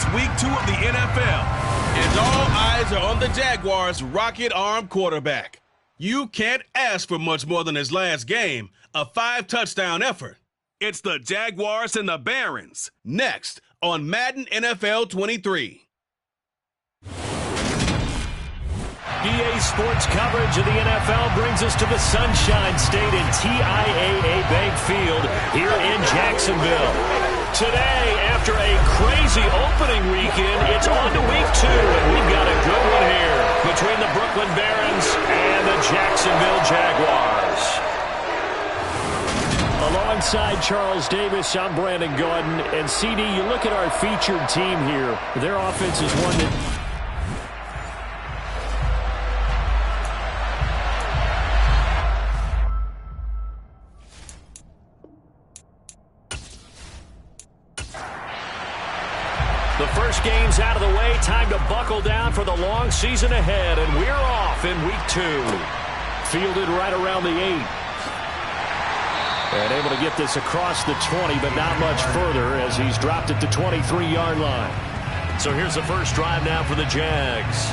It's week 2 of the NFL, and all eyes are on the Jaguars' rocket arm quarterback. You can't ask for much more than his last game, a 5-touchdown effort. It's the Jaguars and the Barons, next on Madden NFL 23. EA Sports coverage of the NFL brings us to the Sunshine State in TIAA Bank Field here in Jacksonville. Today, after a crazy opening weekend, it's on to week 2, and we've got a good one here between the Brooklyn Barons and the Jacksonville Jaguars. Alongside Charles Davis, I'm Brandon Gordon. And CD, you look at our featured team here. Their offense is one that... The first game's out of the way. Time to buckle down for the long season ahead. And we're off in week 2. Fielded right around the 8. And able to get this across the 20, but not much further as he's dropped it to 23-yard line. So here's the first drive now for the Jags.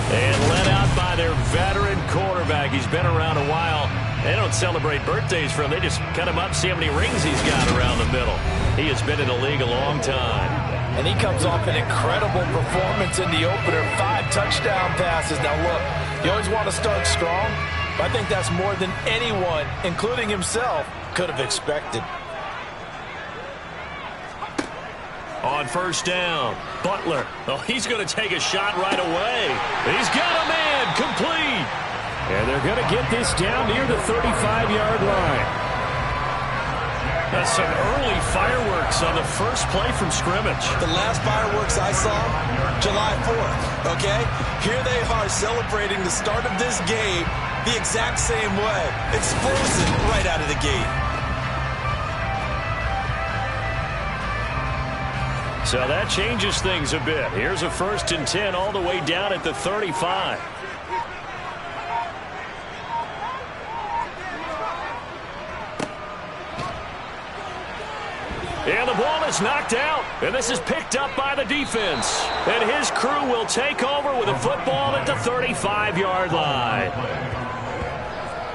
And led out by their veteran quarterback. He's been around a while. They don't celebrate birthdays for him. They just cut him up, see how many rings he's got around the middle. He has been in the league a long time. And he comes off an incredible performance in the opener. 5 touchdown passes. Now, look, you always want to start strong, but I think that's more than anyone, including himself, could have expected. On first down, Butler. Oh, he's going to take a shot right away. He's got a man complete. And they're going to get this down near the 35-yard line. That's some early fireworks on the first play from scrimmage. The last fireworks I saw, July 4th, okay? Here they are celebrating the start of this game the exact same way. Explosive right out of the gate. So that changes things a bit. Here's a 1st and 10 all the way down at the 35. And the ball is knocked out, and this is picked up by the defense. And his crew will take over with a football at the 35-yard line.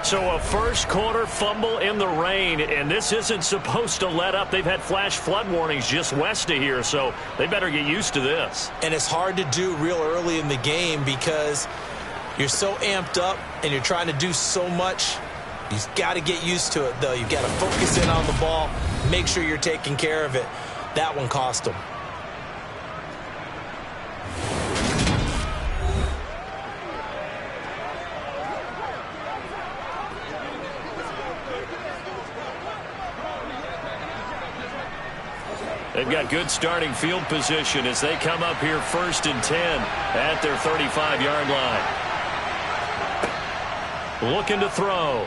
So a first quarter fumble in the rain, and this isn't supposed to let up. They've had flash flood warnings just west of here, so they better get used to this. And it's hard to do real early in the game because you're so amped up and you're trying to do so much. You've got to get used to it, though. You've got to focus in on the ball, make sure you're taking care of it. That one cost them. They've got good starting field position as they come up here 1st and 10 at their 35-yard line. Looking to throw.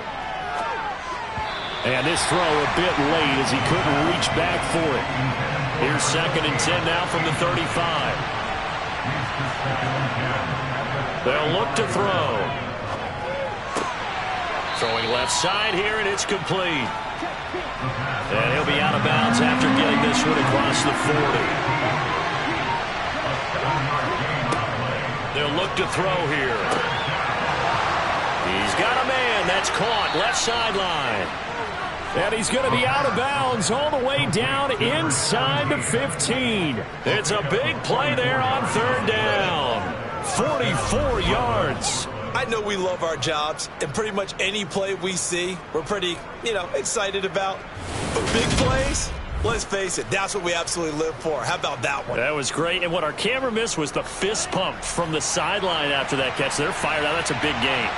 And this throw a bit late as he couldn't reach back for it. Here's 2nd and 10 now from the 35. They'll look to throw. Throwing left side here, and it's complete. And he'll be out of bounds after getting this one across the 40. They'll look to throw here. He's got a man. That's caught left sideline. And he's going to be out of bounds all the way down inside the 15. It's a big play there on 3rd down. 44 yards. I know we love our jobs, and pretty much any play we see, we're pretty, excited about. But big plays, let's face it, that's what we absolutely live for. How about that one? That was great. And what our camera missed was the fist pump from the sideline after that catch. They're fired out. That's a big game.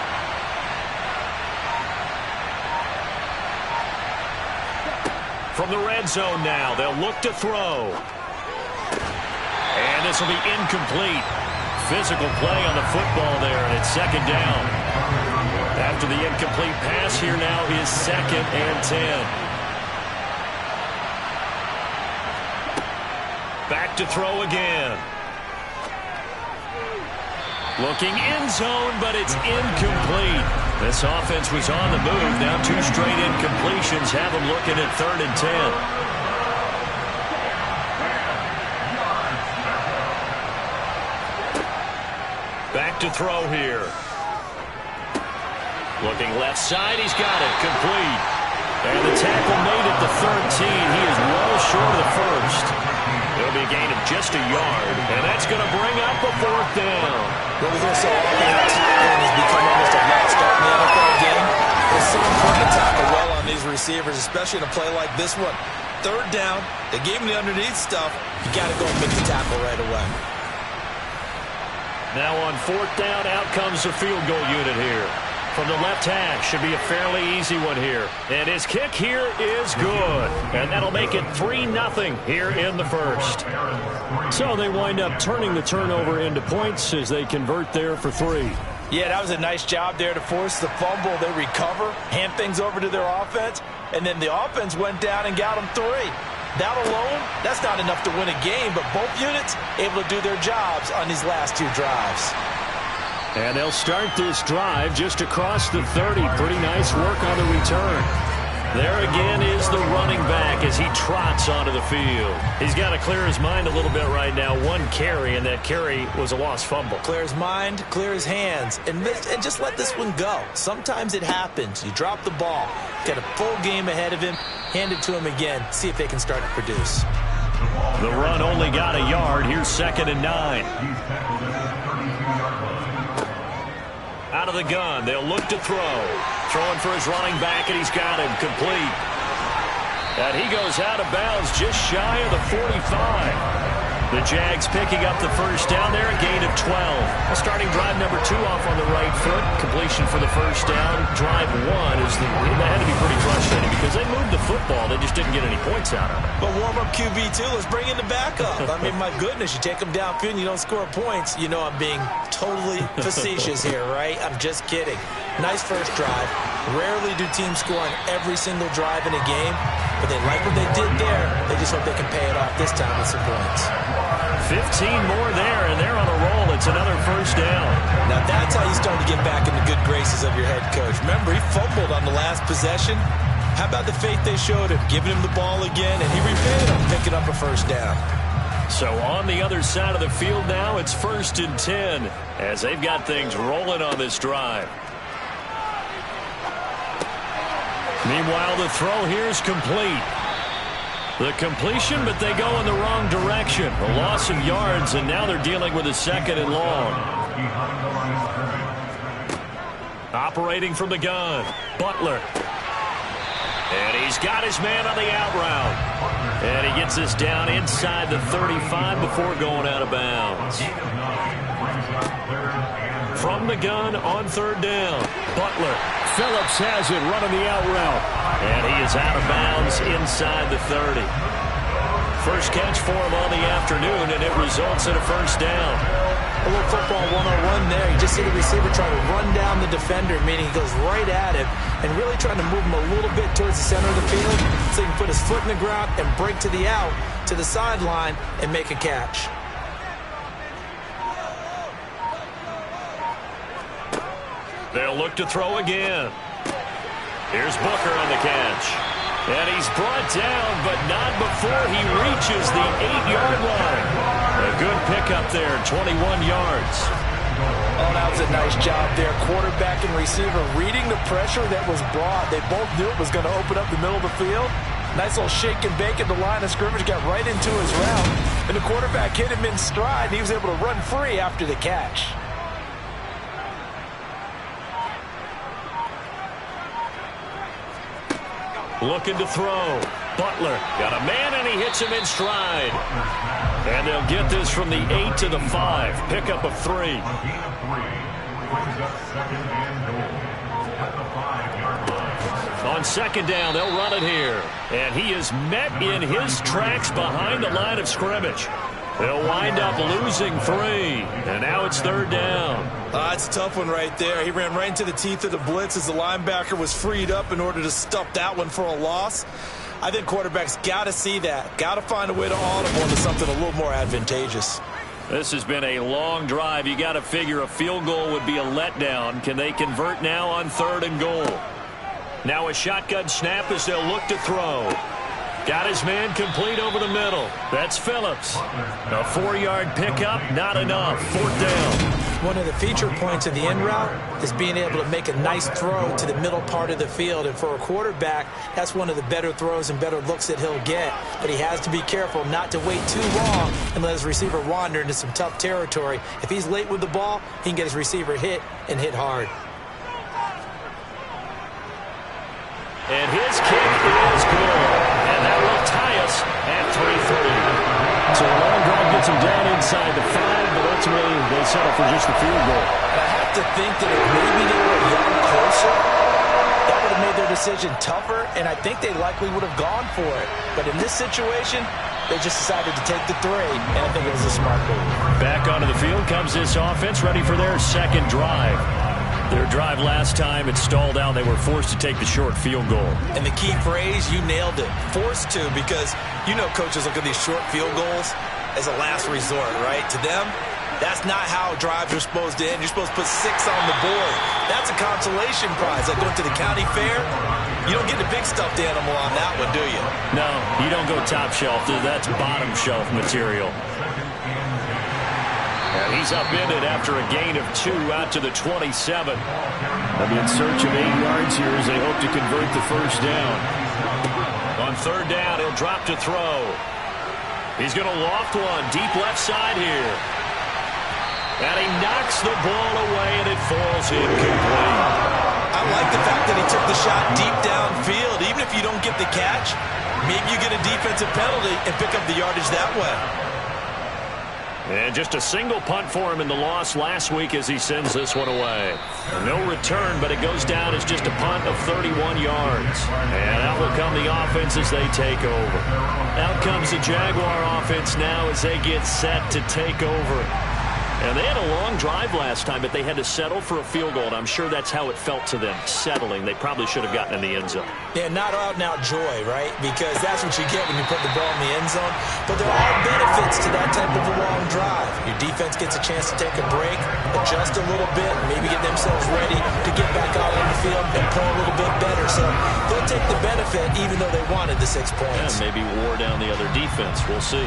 From the red zone now, they'll look to throw. And this will be incomplete. Physical play on the football there, and it's 2nd down. After the incomplete pass, here now is 2nd and 10. Back to throw again. Looking end zone, but it's incomplete. This offense was on the move. Now 2 straight incompletions have them looking at 3rd and 10. look to throw here. Looking left side, he's got it, complete. And the tackle made at the 13. He is well short of the first. It'll be a gain of just a yard, and that's going to bring up a 4th down. What we hear so often, tackling has become almost a lost art in the NFL game. It's so important to tackle well on these receivers, especially in a play like this one. 3rd down, they gave him the underneath stuff. You got to go and make the tackle right away. Now on 4th down, out comes the field goal unit here. From the left hash, should be a fairly easy one here. And his kick here is good. And that'll make it 3-0 here in the first. So they wind up turning the turnover into points as they convert there for 3. Yeah, that was a nice job there to force the fumble. They recover, hand things over to their offense, and then the offense went down and got them 3. That alone, that's not enough to win a game, but both units able to do their jobs on these last 2 drives. And they'll start this drive just across the 30. Pretty nice work on the return. There again is the running back as he trots onto the field. He's got to clear his mind a little bit right now. 1 carry, and that carry was a lost fumble. Clear his mind, clear his hands, and just let this one go. Sometimes it happens. You drop the ball, got a full game ahead of him, hand it to him again, see if they can start to produce. The run only got a yard. Here's 2nd and 9. Out of the gun, they'll look to throw. Throwing for his running back, and he's got him complete. And he goes out of bounds just shy of the 45. The Jags picking up the first down there, a gain of 12. Well, starting drive number 2 off on the right foot. Completion for the first down. Drive 1 is that had to be pretty frustrating because they moved the football. They just didn't get any points out of it. But warm-up QB2, let's bring in the backup. I mean, my goodness, you take them downfield and you don't score points. You know I'm being totally facetious here, right? I'm just kidding. Nice first drive. Rarely do teams score on every single drive in a game, but they like what they did there. They just hope they can pay it off this time with some points. 15 more there, and they're on a roll. It's another first down. Now that's how you start to get back in the good graces of your head coach. Remember, he fumbled on the last possession. How about the faith they showed him, giving him the ball again, and he repaid him, picking up a first down. So on the other side of the field now, it's 1st and 10 as they've got things rolling on this drive. Meanwhile, the throw here is complete. The completion, but they go in the wrong direction. A loss of yards, and now they're dealing with a 2nd and long. Operating from the gun, Butler. And he's got his man on the out route. And he gets this down inside the 35 before going out of bounds. From the gun on 3rd down, Butler. Phillips has it running the out route. And he is out of bounds inside the 30. First catch for him on the afternoon, and it results in a first down. A little football 101 there. You just see the receiver try to run down the defender, meaning he goes right at him and really trying to move him a little bit towards the center of the field so he can put his foot in the ground and break to the out, to the sideline, and make a catch. They'll look to throw again. Here's Booker on the catch. And he's brought down, but not before he reaches the 8-yard line. A good pickup there, 21 yards. Oh, that was a nice job there. Quarterback and receiver reading the pressure that was brought. They both knew it was going to open up the middle of the field. Nice little shake and bake at the line of scrimmage, got right into his route. And the quarterback hit him in stride, and he was able to run free after the catch. Looking to throw. Butler got a man, and he hits him in stride. And they'll get this from the 8 to the 5. Pickup of 3. On 2nd down, they'll run it here. And he is met in his tracks behind the line of scrimmage. They'll wind up losing 3. And now it's 3rd down. It's a tough one right there. He ran right into the teeth of the blitz as the linebacker was freed up in order to stop that one for a loss. I think quarterbacks got to see that. Got to find a way to audible into something a little more advantageous. This has been a long drive. You got to figure a field goal would be a letdown. Can they convert now on 3rd and goal? Now a shotgun snap as they'll look to throw. Got his man complete over the middle. That's Phillips. A 4-yard pickup, not enough. 4th down. One of the feature points of the in route is being able to make a nice throw to the middle part of the field. And for a quarterback, that's one of the better throws and better looks that he'll get. But he has to be careful not to wait too long and let his receiver wander into some tough territory. If he's late with the ball, he can get his receiver hit and hit hard. And his kick is good. And that will tie us at 3:30. So a long drive gets him down inside the 5, but ultimately they settle for just the field goal. And I have to think that if maybe they were a yard closer, that would have made their decision tougher, and I think they likely would have gone for it. But in this situation, they just decided to take the 3, and I think it was a smart move. Back onto the field comes this offense, ready for their second drive. Their drive last time, it stalled out. They were forced to take the short field goal. And the key phrase, you nailed it, forced to, because you know coaches look at these short field goals as a last resort, right? To them, that's not how drives are supposed to end. You're supposed to put 6 on the board. That's a consolation prize. Like going to the county fair, you don't get the big stuffed animal on that one, do you? No, you don't go top shelf. That's bottom shelf material. And he's upended after a gain of 2 out to the 27. They'll be in search of 8 yards here as they hope to convert the first down. On third down, he'll drop to throw. He's going to loft one deep left side here. And he knocks the ball away, and it falls incomplete. I like the fact that he took the shot deep downfield. Even if you don't get the catch, maybe you get a defensive penalty and pick up the yardage that way. And just a single punt for him in the loss last week as he sends this one away. No return, but it goes down as just a punt of 31 yards. And out will come the offense as they take over. Out comes the Jaguar offense now as they get set to take over. And they had a long drive last time, but they had to settle for a field goal. And I'm sure that's how it felt to them, settling. They probably should have gotten in the end zone. Yeah, not out-and-out joy, right? Because that's what you get when you put the ball in the end zone. But there are benefits to that type of a long drive. Your defense gets a chance to take a break, adjust a little bit, maybe get themselves ready to get back out on the field and play a little bit better. So they'll take the benefit even though they wanted the 6 points. Yeah, maybe wore down the other defense. We'll see.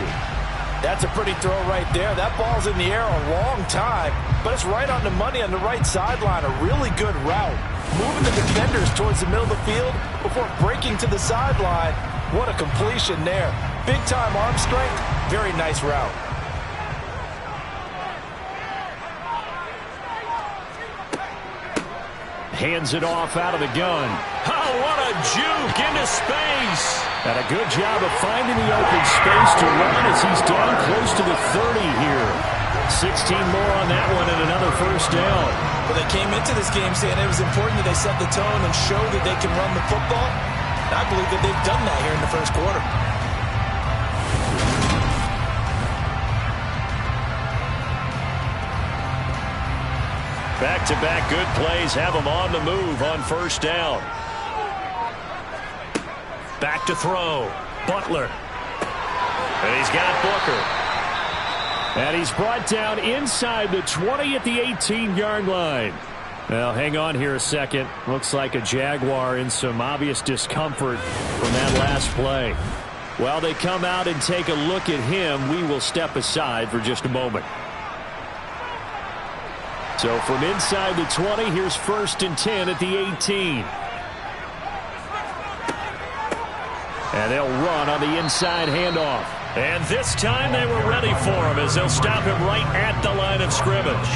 That's a pretty throw right there. That ball's in the air a long time, but it's right on the money on the right sideline. A really good route. Moving the defenders towards the middle of the field before breaking to the sideline. What a completion there. Big-time arm strength. Very nice route. Hands it off out of the gun. Oh, what a juke into space. And a good job of finding the open space to run as he's down close to the 30 here. 16 more on that one and another first down. Well, they came into this game saying it was important that they set the tone and show that they can run the football. And I believe that they've done that here in the first quarter. Back-to-back good plays have them on the move on first down. Back to throw. Butler. And he's got Booker. And he's brought down inside the 20 at the 18-yard line. Now, hang on here a second. Looks like a Jaguar in some obvious discomfort from that last play. While they come out and take a look at him, we will step aside for just a moment. So from inside the 20, here's 1st and 10 at the 18. And they'll run on the inside handoff. And this time they were ready for him as they'll stop him right at the line of scrimmage.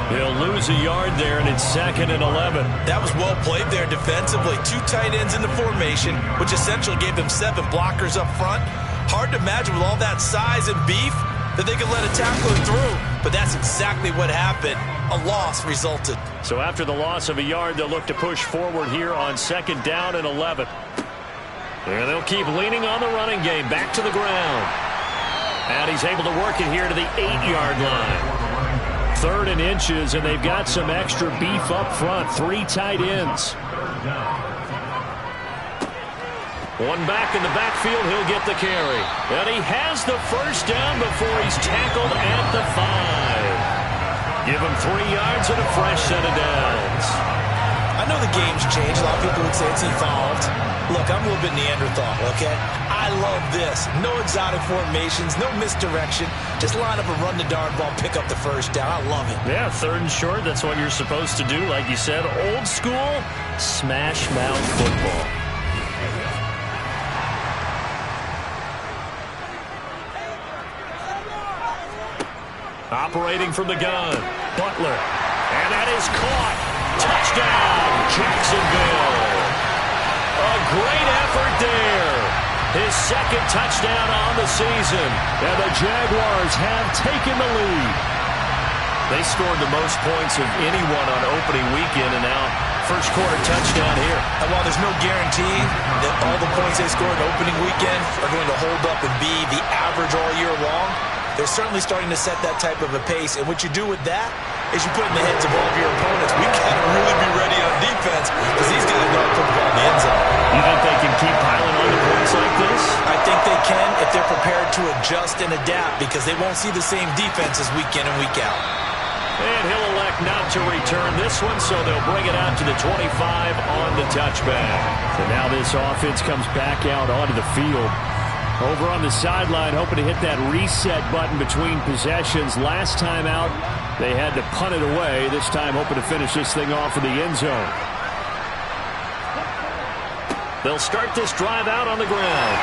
They'll lose a yard there, and it's 2nd and 11. That was well played there defensively. 2 tight ends in the formation, which essentially gave them 7 blockers up front. Hard to imagine with all that size and beef that they could let a tackler through. But that's exactly what happened. A loss resulted. So after the loss of a yard, they'll look to push forward here on 2nd down and 11. And they'll keep leaning on the running game. Back to the ground. And he's able to work it here to the 8-yard line. 3rd and inches, and they've got some extra beef up front. 3 tight ends. One back in the backfield, he'll get the carry. And he has the first down before he's tackled at the 5. Give him 3 yards and a fresh set of downs. I know the game's changed. A lot of people would say it's evolved. Look, I'm a little bit Neanderthal, okay? I I love this. No exotic formations, no misdirection. Just line up and run the darn ball, pick up the first down. I love it. Yeah, 3rd and short, that's what you're supposed to do. Like you said, old school, smash mouth football. Operating from the gun, Butler. And that is caught. Touchdown, Jacksonville. A great effort there. His 2nd touchdown on the season. And the Jaguars have taken the lead. They scored the most points of anyone on opening weekend, and now first quarter touchdown here. And while there's no guarantee that all the points they scored opening weekend are going to hold up and be the average all year long, they're certainly starting to set that type of a pace. And what you do with that is you put in the heads of all of your opponents, we got to really be ready on defense because these guys know how to put the ball in the end zone. You think they can keep piling on the points like this? I think they can if they're prepared to adjust and adapt because they won't see the same defenses week in and week out. And he'll elect not to return this one, so they'll bring it out to the 25 on the touchback. So now this offense comes back out onto the field. Over on the sideline, hoping to hit that reset button between possessions. Last time out, they had to punt it away. This time, hoping to finish this thing off in the end zone. They'll start this drive out on the ground.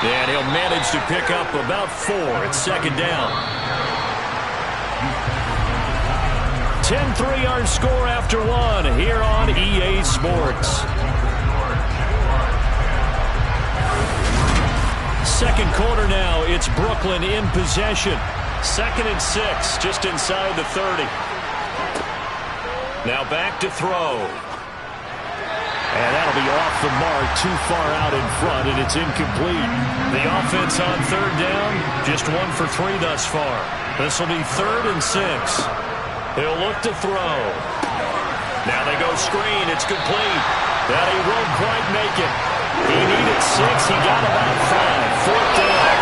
And he'll manage to pick up about 4 at 2nd down. 10-3 our score after 1 here on EA Sports. Second quarter now, it's Brooklyn in possession. 2nd and 6, just inside the 30. Now back to throw. And that'll be off the mark, too far out in front, and it's incomplete. The offense on 3rd down, just 1 for 3 thus far. This will be 3rd and 6. He'll look to throw. Now they go screen, it's complete. That he won't quite make it. He needed 6. He got about 5. 4th down.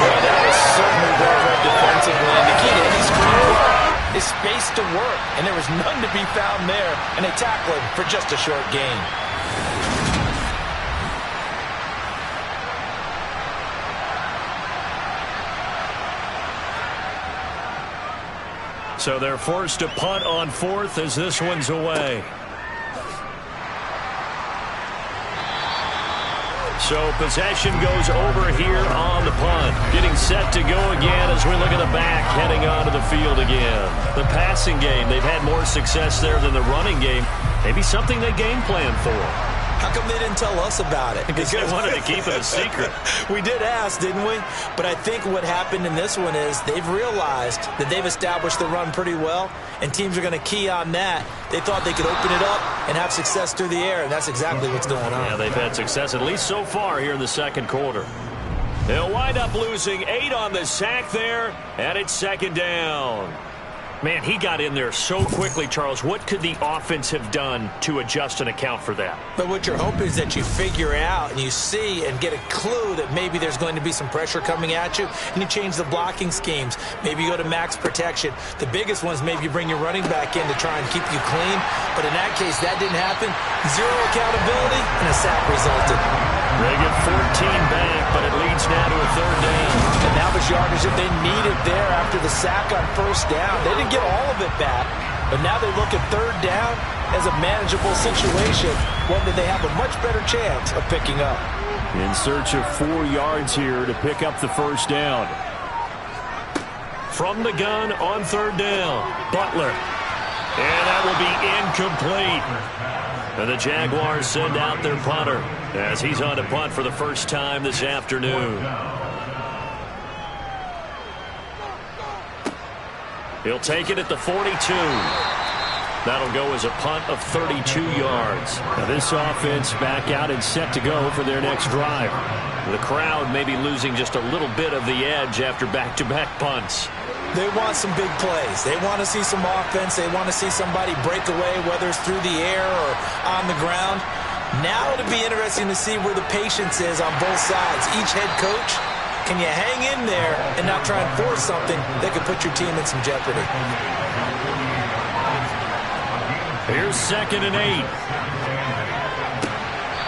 Well, that was certainly well read defensively. And the key to any screen play is space to work. And there was none to be found there. And they tackle him for just a short gain. So they're forced to punt on 4th as this one's away. So possession goes over here on the punt. Getting set to go again as we look at the back, heading onto the field again. The passing game, they've had more success there than the running game. Maybe something they game plan for. How come they didn't tell us about it? Because they wanted to keep it a secret. We did ask, didn't we? But I think what happened in this one is they've realized that they've established the run pretty well, and teams are going to key on that. They thought they could open it up and have success through the air, and that's exactly what's going on. Yeah, they've had success, at least so far here in the second quarter. They'll wind up losing 8 on the sack there, and it's 2nd down. Man, he got in there so quickly, Charles. What could the offense have done to adjust and account for that? But what you're hoping is that you figure out and you see and get a clue that maybe there's going to be some pressure coming at you, and you change the blocking schemes. Maybe you go to max protection. The biggest ones, maybe you bring your running back in to try and keep you clean. But in that case, that didn't happen. 0 accountability, and a sack resulted. They get 14 back, but it leads now to a 3rd down. And that was yardage that they needed there after the sack on 1st down. They didn't get all of it back, but now they look at 3rd down as a manageable situation, one that they have a much better chance of picking up. In search of 4 yards here to pick up the 1st down. From the gun on 3rd down, Butler. And that will be incomplete. And the Jaguars send out their punter as he's on to punt for the first time this afternoon. He'll take it at the 42. That'll go as a punt of 32 yards. Now this offense back out and set to go for their next drive. The crowd may be losing just a little bit of the edge after back-to-back punts. They want some big plays. They want to see some offense. They want to see somebody break away, whether it's through the air or on the ground. Now it'll be interesting to see where the patience is on both sides. Each head coach, can you hang in there and not try and force something that could put your team in some jeopardy? Here's 2nd and 8.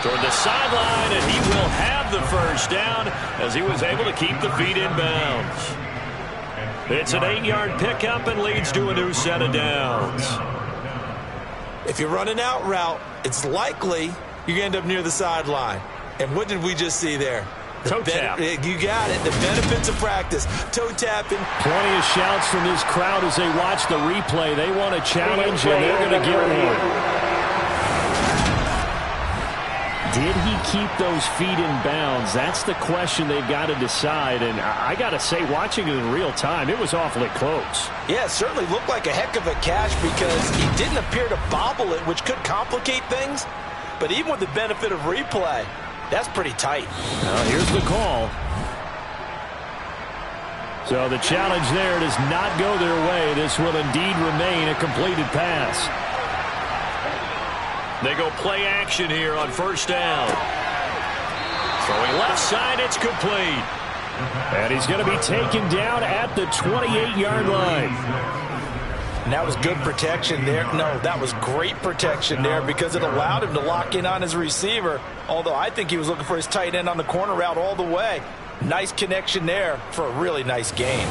toward the sideline, and he will have the first down as he was able to keep the feet in bounds. It's an 8-yard pickup and leads to a new set of downs. If you're running out route, it's likely you're going to end up near the sideline. And what did we just see there? Toe tap. You got it. The benefits of practice. Toe tapping. Plenty of shouts from this crowd as they watch the replay. They want a challenge, and they're going to get one. Did he keep those feet in bounds? That's the question they've got to decide. And I got to say, watching it in real time, it was awfully close. Yeah, it certainly looked like a heck of a catch because he didn't appear to bobble it, which could complicate things. But even with the benefit of replay, that's pretty tight. Now, here's the call. So the challenge there does not go their way. This will indeed remain a completed pass. They go play action here on first down. Throwing left side, it's complete. And he's going to be taken down at the 28-yard line. And that was good protection there. No, that was great protection there because it allowed him to lock in on his receiver. Although I think he was looking for his tight end on the corner route all the way. Nice connection there for a really nice gain.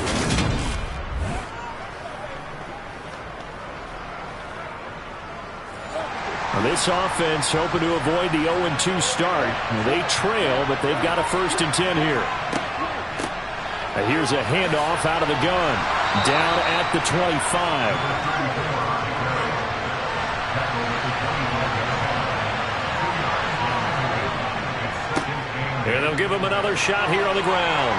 Well, this offense hoping to avoid the 0-2 start. They trail, but they've got a 1st and 10 here. And here's a handoff out of the gun. Down at the 25. And they'll give him another shot here on the ground.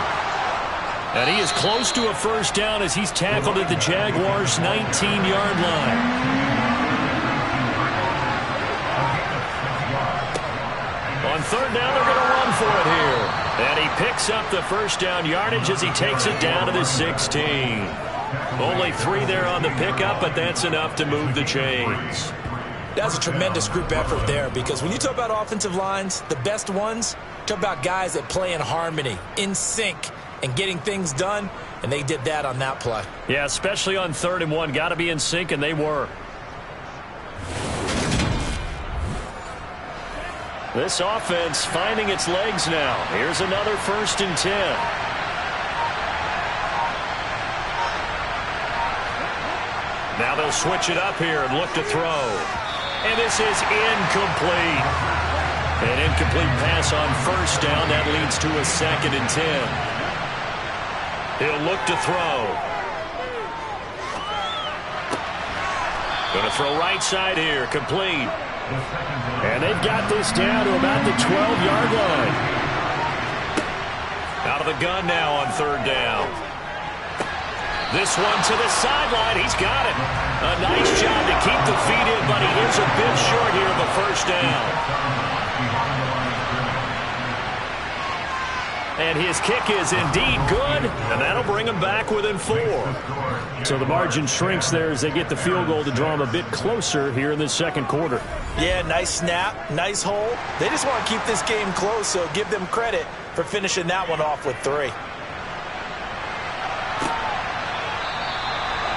And he is close to a first down as he's tackled at the Jaguars' 19-yard line. On third down, they're going to run for it here. And he picks up the first down yardage as he takes it down to the 16. Only 3 there on the pickup, but that's enough to move the chains. That's a tremendous group effort there because when you talk about offensive lines, the best ones, talk about guys that play in harmony, in sync, and getting things done, and they did that on that play. Yeah, especially on 3rd and 1. Got to be in sync, and they were. This offense finding its legs now. Here's another 1st and 10. Now they'll switch it up here and look to throw. And this is incomplete. An incomplete pass on 1st down. That leads to a 2nd and 10. He'll look to throw. Going to throw right side here. Complete. And they've got this down to about the 12-yard line. Out of the gun now on 3rd down. This one to the sideline. He's got it. A nice job to keep the feet in, but he is a bit short here of a first down. And his kick is indeed good, and that'll bring him back within 4. So the margin shrinks there as they get the field goal to draw them a bit closer here in the 2nd quarter. Yeah, nice snap, nice hole. They just want to keep this game close, so give them credit for finishing that one off with 3.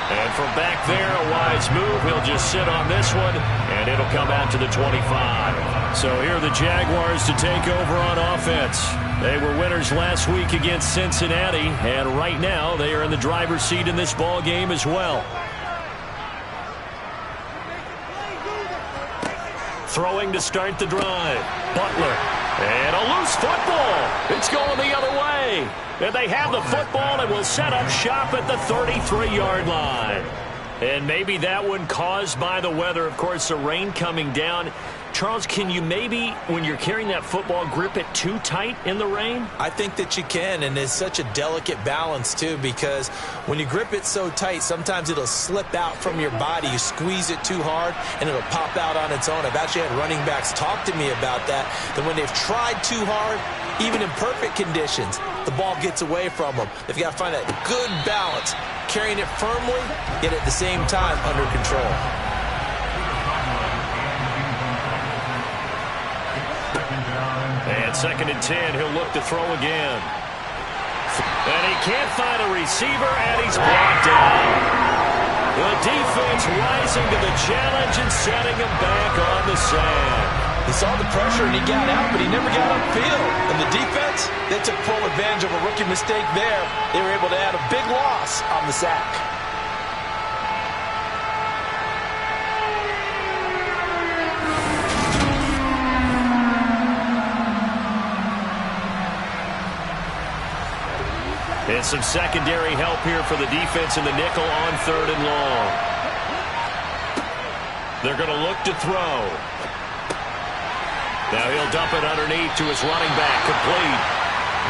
And from back there, a wise move. He'll just sit on this one, and it'll come out to the 25. So here are the Jaguars to take over on offense. They were winners last week against Cincinnati, and right now they are in the driver's seat in this ball game as well. Throwing to start the drive. Butler. And a loose football. It's going the other way. And they have the football and will set up shop at the 33-yard line. And maybe that one caused by the weather. Of course, the rain coming down. Charles, can you maybe, when you're carrying that football, grip it too tight in the rain? I think that you can, and it's such a delicate balance, too, because when you grip it so tight, sometimes it'll slip out from your body. You squeeze it too hard, and it'll pop out on its own. I've actually had running backs talk to me about that when they've tried too hard, even in perfect conditions, the ball gets away from them. They've got to find that good balance, carrying it firmly, yet at the same time under control. And 2nd and 10, he'll look to throw again. And he can't find a receiver, and he's blocked out. The defense rising to the challenge and setting him back on the sand. He saw the pressure and he got out, but he never got upfield. And the defense, they took full advantage of a rookie mistake there. They were able to add a big loss on the sack. And some secondary help here for the defense in the nickel on 3rd and long. They're going to look to throw. Now he'll dump it underneath to his running back, complete.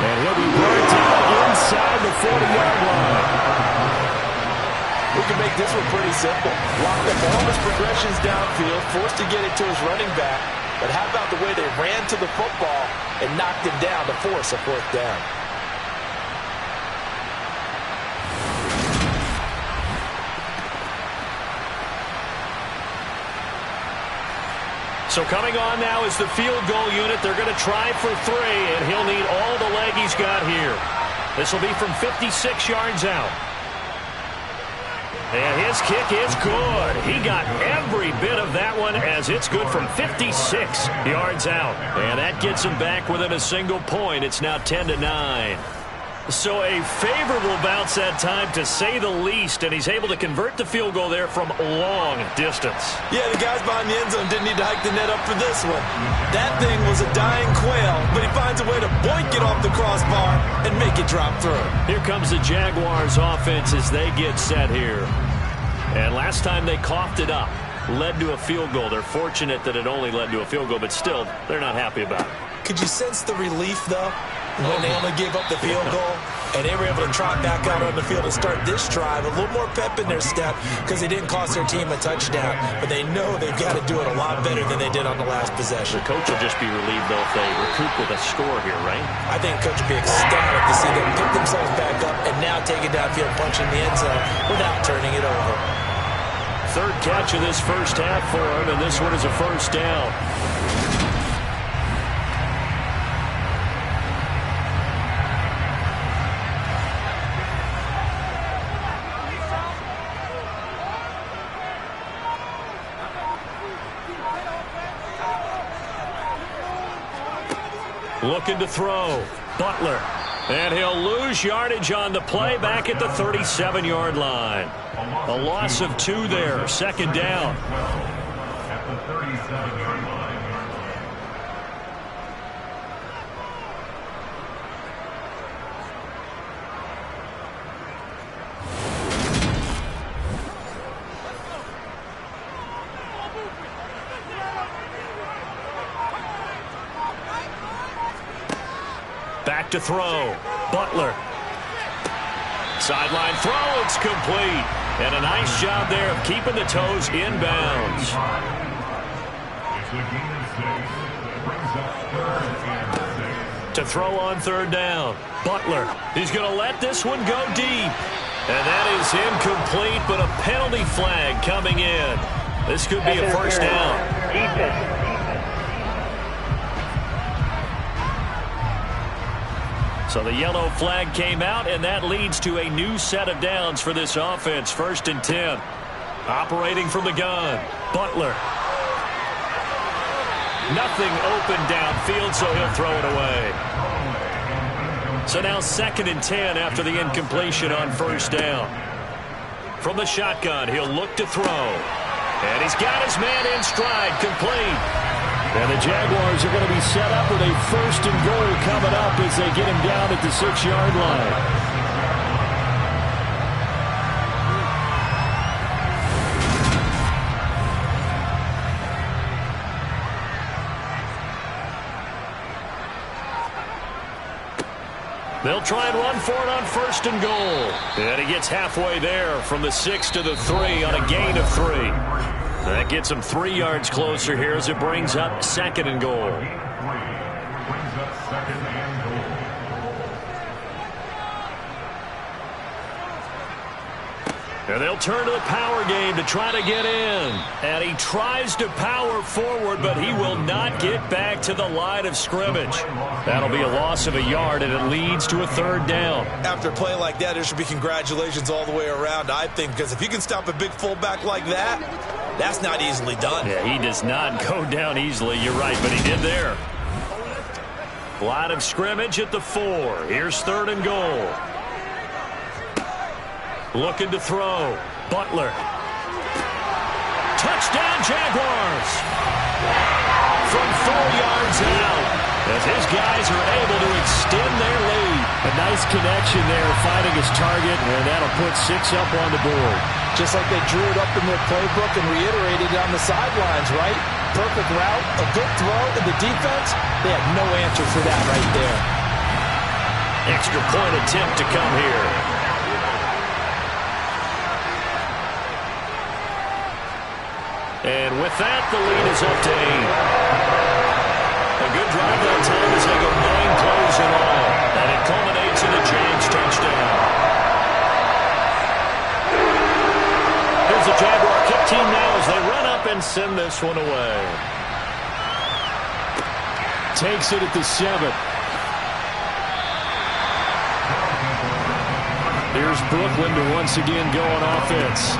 And he'll be brought down inside the 40-yard line. We can make this one pretty simple. Locked up all his progressions downfield, forced to get it to his running back. But how about the way they ran to the football and knocked him down to force a 4th down? So coming on now is the field goal unit. They're going to try for 3, and he'll need all the leg he's got here. This will be from 56 yards out. And his kick is good. He got every bit of that one as it's good from 56 yards out. And that gets him back within a single point. It's now 10-9. So a favorable bounce that time, to say the least, and he's able to convert the field goal there from long distance. Yeah, the guys behind the end zone didn't need to hike the net up for this one. That thing was a dying quail, but he finds a way to boink it off the crossbar and make it drop through. Here comes the Jaguars offense as they get set here. And last time they coughed it up, led to a field goal. They're fortunate that it only led to a field goal, but still, they're not happy about it. Could you sense the relief, though, when they only gave up the field goal and they were able to trot back out on the field and start this drive? A little more pep in their step because they didn't cost their team a touchdown, but they know they've got to do it a lot better than they did on the last possession. The coach will just be relieved, though, if they recoup with a score here, right? I think coach will be ecstatic to see them pick themselves back up and now take it downfield, punching the end zone without turning it over. 3rd catch of this first half for him, and this one is a 1st down. Looking to throw. Butler. And he'll lose yardage on the play back at the 37-yard line. A loss of 2 there. 2nd down. At the 37-yard line. Back to throw. Butler. Sideline throw. It's complete. And a nice job there of keeping the toes in bounds. To throw on 3rd down. Butler. He's going to let this one go deep. And that is incomplete, but a penalty flag coming in. This could be a 1st down. So the yellow flag came out, and that leads to a new set of downs for this offense. 1st and 10. Operating from the gun. Butler. Nothing open downfield, so he'll throw it away. So now 2nd and 10 after the incompletion on 1st down. From the shotgun, he'll look to throw. And he's got his man in stride, complete. And the Jaguars are going to be set up with a 1st and goal coming up as they get him down at the 6-yard line. They'll try and run for it on 1st and goal. And he gets halfway there from the 6 to the 3 on a gain of 3. That gets him 3 yards closer here as it brings up 2nd and goal. And they'll turn to the power game to try to get in. And he tries to power forward, but he will not get back to the line of scrimmage. That'll be a loss of a yard, and it leads to a 3rd down. After a play like that, there should be congratulations all the way around, I think, because if you can stop a big fullback like that, That's not easily done. Yeah, he does not go down easily. You're right, but he did there. Line of scrimmage at the 4. Here's 3rd and goal. Looking to throw. Butler. Touchdown, Jaguars. From 4 yards out, as his guys are able to extend their lead. A nice connection there, finding his target, and that'll put 6 up on the board. Just like they drew it up in their playbook and reiterated it on the sidelines, right? Perfect route, a good throw, and the defense, they had no answer for that right there. Extra point attempt to come here. And with that, the lead is up to 8. A good drive that time as they go 9 plays in all. And it culminates in a Jags touchdown. Here's the Jaguar kick team now as they run up and send this one away. Takes it at the 7. Here's Brooklyn to once again go on offense.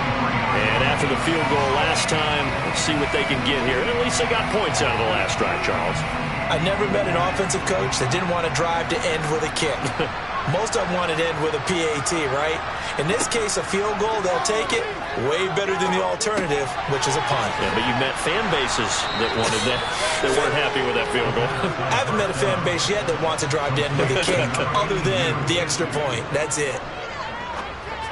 And after the field goal last time, let's see what they can get here. And at least they got points out of the last drive, Charles. I never met an offensive coach that didn't want to drive to end with a kick. Most of them wanted to end with a PAT, right? In this case, a field goal, they'll take it. Way better than the alternative, which is a punt. Yeah, but you've met fan bases that wanted that, that weren't happy with that field goal. I haven't met a fan base yet that wants to drive to end with a kick, other than the extra point. That's it.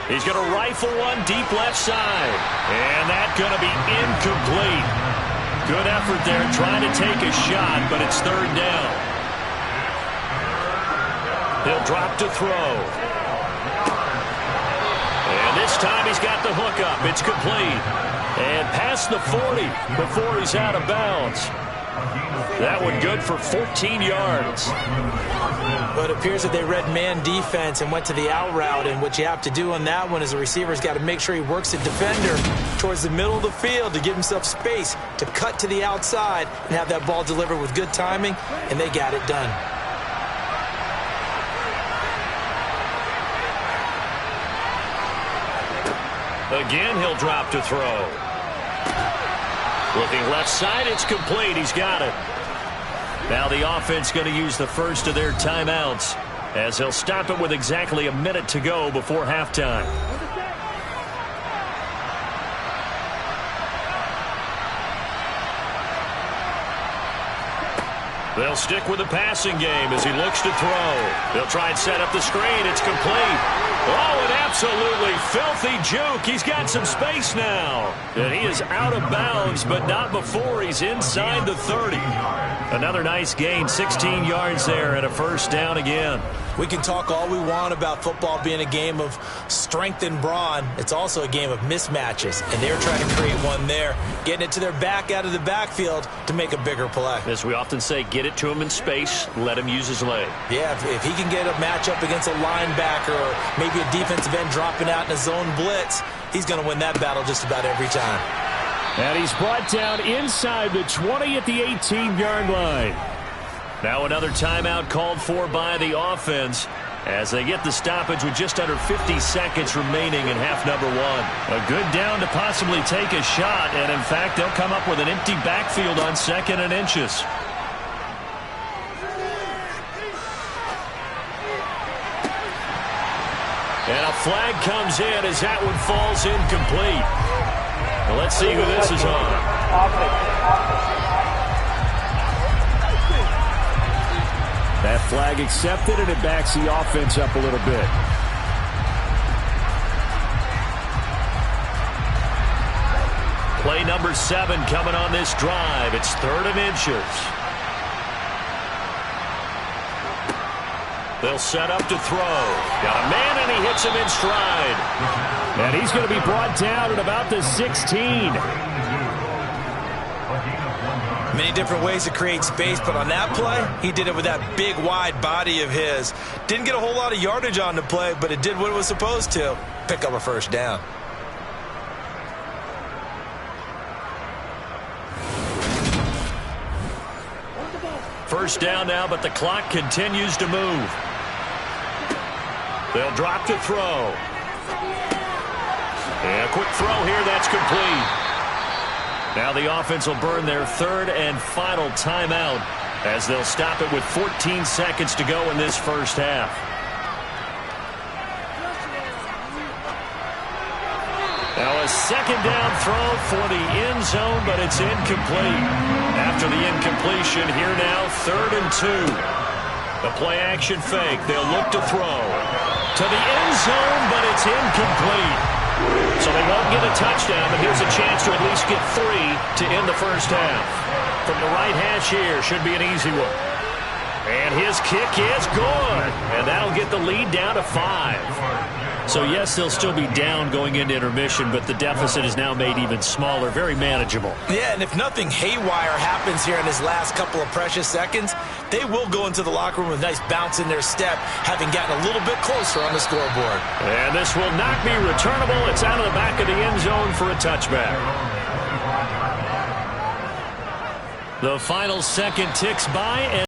He's going to rifle one deep left side. And that's going to be incomplete. Good effort there trying to take a shot, but it's 3rd down. He'll drop to throw. And this time he's got the hook up. It's complete. And past the 40 before he's out of bounds. That one good for 14 yards. But it appears that they read man defense and went to the out route. And what you have to do on that one is the receiver's got to make sure he works the defender towards the middle of the field to give himself space to cut to the outside and have that ball delivered with good timing. And they got it done. Again, he'll drop to throw. Looking left side, it's complete. He's got it. Now the offense going to use the first of their timeouts as they'll stop it with exactly a minute to go before halftime. They'll stick with the passing game as he looks to throw. They'll try and set up the screen. It's complete. Oh, an absolutely filthy juke. He's got some space now. And he is out of bounds, but not before he's inside the 30. Another nice gain, 16 yards there and a 1st down again. We can talk all we want about football being a game of strength and brawn. It's also a game of mismatches, and they're trying to create one there, getting it to their back out of the backfield to make a bigger play. As we often say, get it to him in space, let him use his leg. Yeah, if he can get a matchup against a linebacker or maybe a defensive end dropping out in a zone blitz, he's going to win that battle just about every time. And he's brought down inside the 20 at the 18-yard line. Now another timeout called for by the offense as they get the stoppage with just under 50 seconds remaining in half number 1. A good down to possibly take a shot, and in fact, they'll come up with an empty backfield on 2nd and inches. And a flag comes in as that one falls incomplete. Well, let's see who this is on. That flag accepted, and it backs the offense up a little bit. Play number 7 coming on this drive. It's 3rd and inches. They'll set up to throw. Got a man, and he hits him in stride. And he's going to be brought down at about the 16. Many different ways to create space, but on that play, he did it with that big, wide body of his. Didn't get a whole lot of yardage on the play, but it did what it was supposed to. Pick up a 1st down. First down now, but the clock continues to move. They'll drop to throw. And a quick throw here, that's complete. Now the offense will burn their third and final timeout as they'll stop it with 14 seconds to go in this first half. Now a second down throw for the end zone, but it's incomplete. After the incompletion, here now 3rd and 2. The play-action fake. They'll look to throw to the end zone, but it's incomplete. So they won't get a touchdown, but here's a chance to at least get 3 to end the first half. From the right hash here, should be an easy one. And his kick is good. And that'll get the lead down to 5. So, yes, they'll still be down going into intermission, but the deficit is now made even smaller, very manageable. Yeah, and if nothing haywire happens here in his last couple of precious seconds, they will go into the locker room with a nice bounce in their step, having gotten a little bit closer on the scoreboard. And this will not be returnable. It's out of the back of the end zone for a touchback. The final second ticks by.